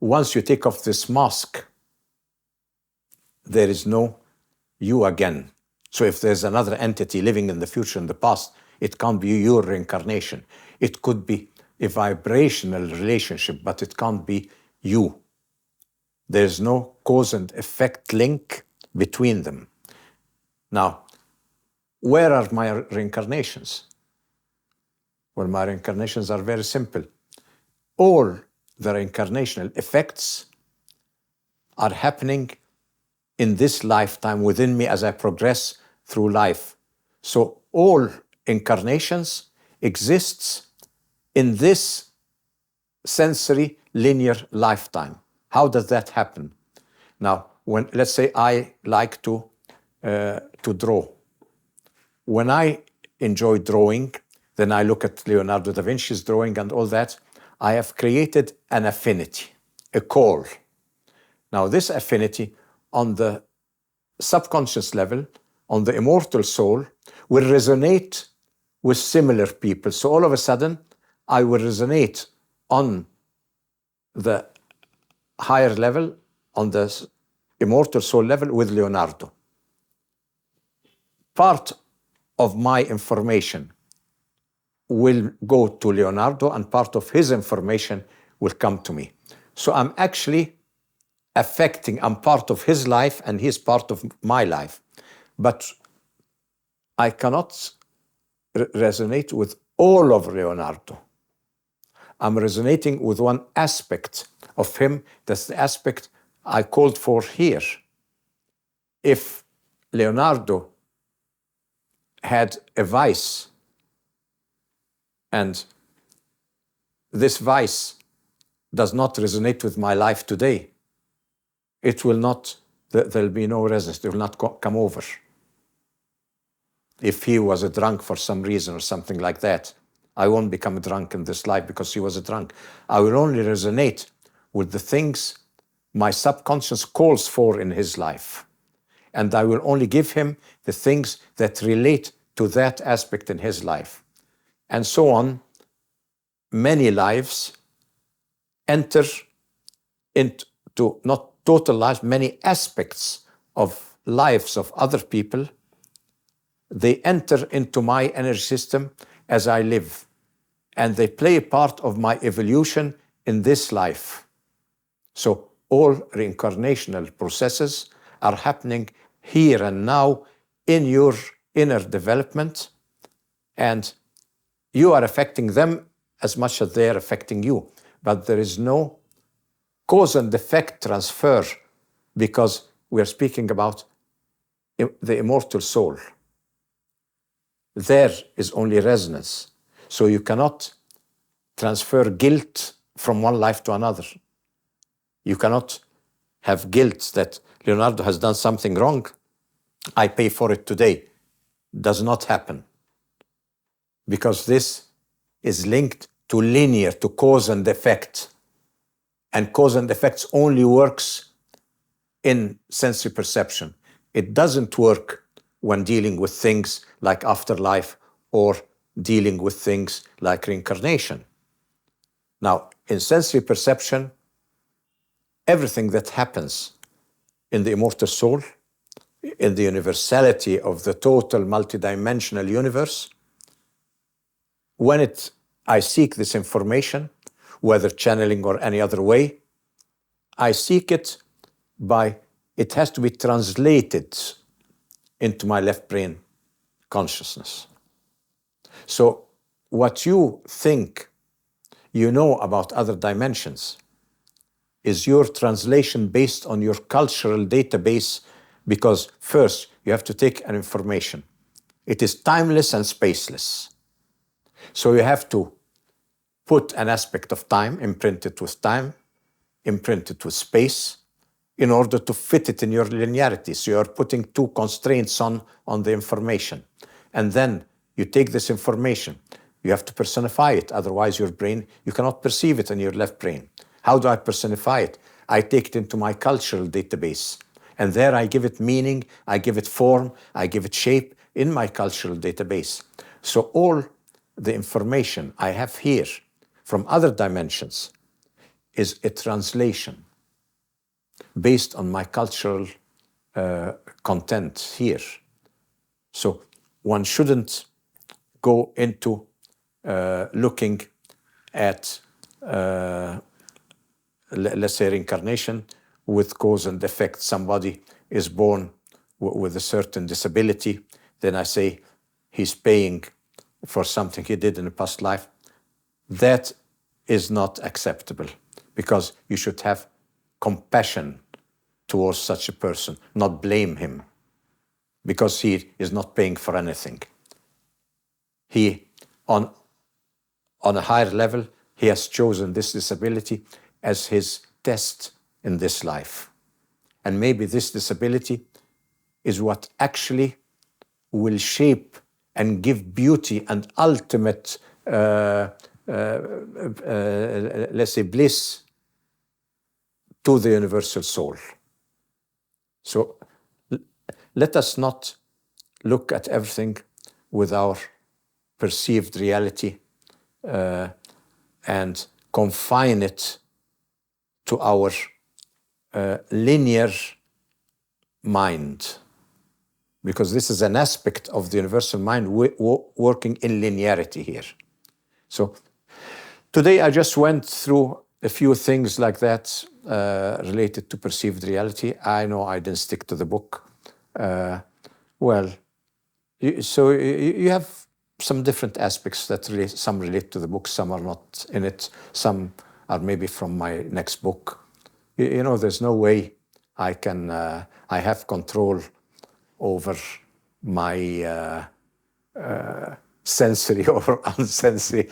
Once you take off this mask, there is no you again. So if there's another entity living in the future and the past, it can't be your reincarnation. It could be a vibrational relationship, but it can't be you. There's no cause and effect link between them. Now, where are my reincarnations? Well, my reincarnations are very simple. All the reincarnational effects are happening in this lifetime within me as I progress through life. So all incarnations exists in this sensory linear lifetime. How does that happen? Now, when let's say I like to draw. When I enjoy drawing, then I look at Leonardo da Vinci's drawing and all that. I have created an affinity, a call. Now, this affinity on the subconscious level, on the immortal soul, will resonate with similar people. So all of a sudden, I will resonate on the higher level, on the immortal soul level with Leonardo. Part of my information will go to Leonardo and part of his information will come to me. So I'm actually I'm part of his life and he's part of my life. But I cannot resonate with all of Leonardo. I'm resonating with one aspect of him. That's the aspect I called for here. If Leonardo had a vice, and this vice does not resonate with my life today, it will not, there'll be no resonance, it will not come over. If he was a drunk for some reason or something like that, I won't become a drunk in this life because he was a drunk. I will only resonate with the things my subconscious calls for in his life. And I will only give him the things that relate to that aspect in his life. And so on, many lives enter into, not total lives, many aspects of lives of other people. They enter into my energy system as I live, and they play a part of my evolution in this life. So all reincarnational processes are happening here and now in your inner development, and you are affecting them as much as they are affecting you. But there is no cause and effect transfer, because we are speaking about the immortal soul. There is only resonance. So you cannot transfer guilt from one life to another. You cannot have guilt that Leonardo has done something wrong, I pay for it today. Does not happen. Because this is linked to linear, to cause and effect. And cause and effects only works in sensory perception. It doesn't work when dealing with things like afterlife or dealing with things like reincarnation. Now, in sensory perception, everything that happens in the immortal soul, in the universality of the total multidimensional universe, when I seek this information, whether channeling or any other way, I seek it by, it has to be translated into my left brain consciousness. So what you think you know about other dimensions is your translation based on your cultural database, because first you have to take an information. It is timeless and spaceless. So you have to put an aspect of time, imprint it with time, imprint it with space, in order to fit it in your linearity. So you're putting two constraints on the information. And then you take this information, you have to personify it, otherwise your brain, you cannot perceive it in your left brain. How do I personify it? I take it into my cultural database. And there I give it meaning, I give it form, I give it shape in my cultural database. So all the information I have here from other dimensions is a translation based on my cultural content here. So one shouldn't go into looking at, let's say, reincarnation with cause and effect. Somebody is born with a certain disability, then I say he's paying for something he did in a past life. That is not acceptable, because you should have compassion towards such a person, not blame him, because he is not paying for anything. He, on a higher level, he has chosen this disability as his test in this life. And maybe this disability is what actually will shape and give beauty and ultimate, let's say, bliss to the universal soul. So let us not look at everything with our perceived reality and confine it to our linear mind, because this is an aspect of the universal mind working in linearity here. So today I just went through a few things like that related to perceived reality. I know I didn't stick to the book. So you have some different aspects that some relate to the book, some are not in it, some are maybe from my next book. You know, there's no way I have control over my sensory or unsensory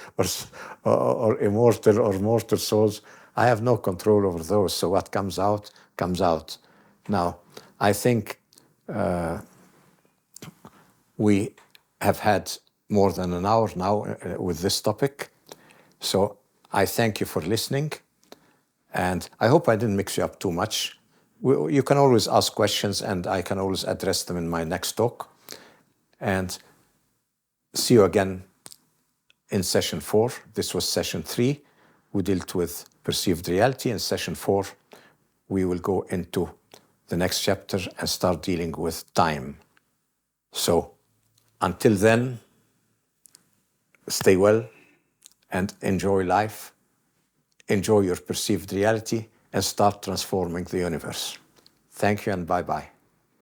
or immortal or mortal souls. I have no control over those. So what comes out, comes out. Now, I think we have had more than an hour now with this topic. So I thank you for listening. And I hope I didn't mix you up too much. You can always ask questions and I can always address them in my next talk. And see you again in session 4. This was session 3. We dealt with perceived reality. In session 4, we will go into the next chapter and start dealing with time. So until then, stay well and enjoy life. Enjoy your perceived reality and start transforming the universe. Thank you and bye-bye.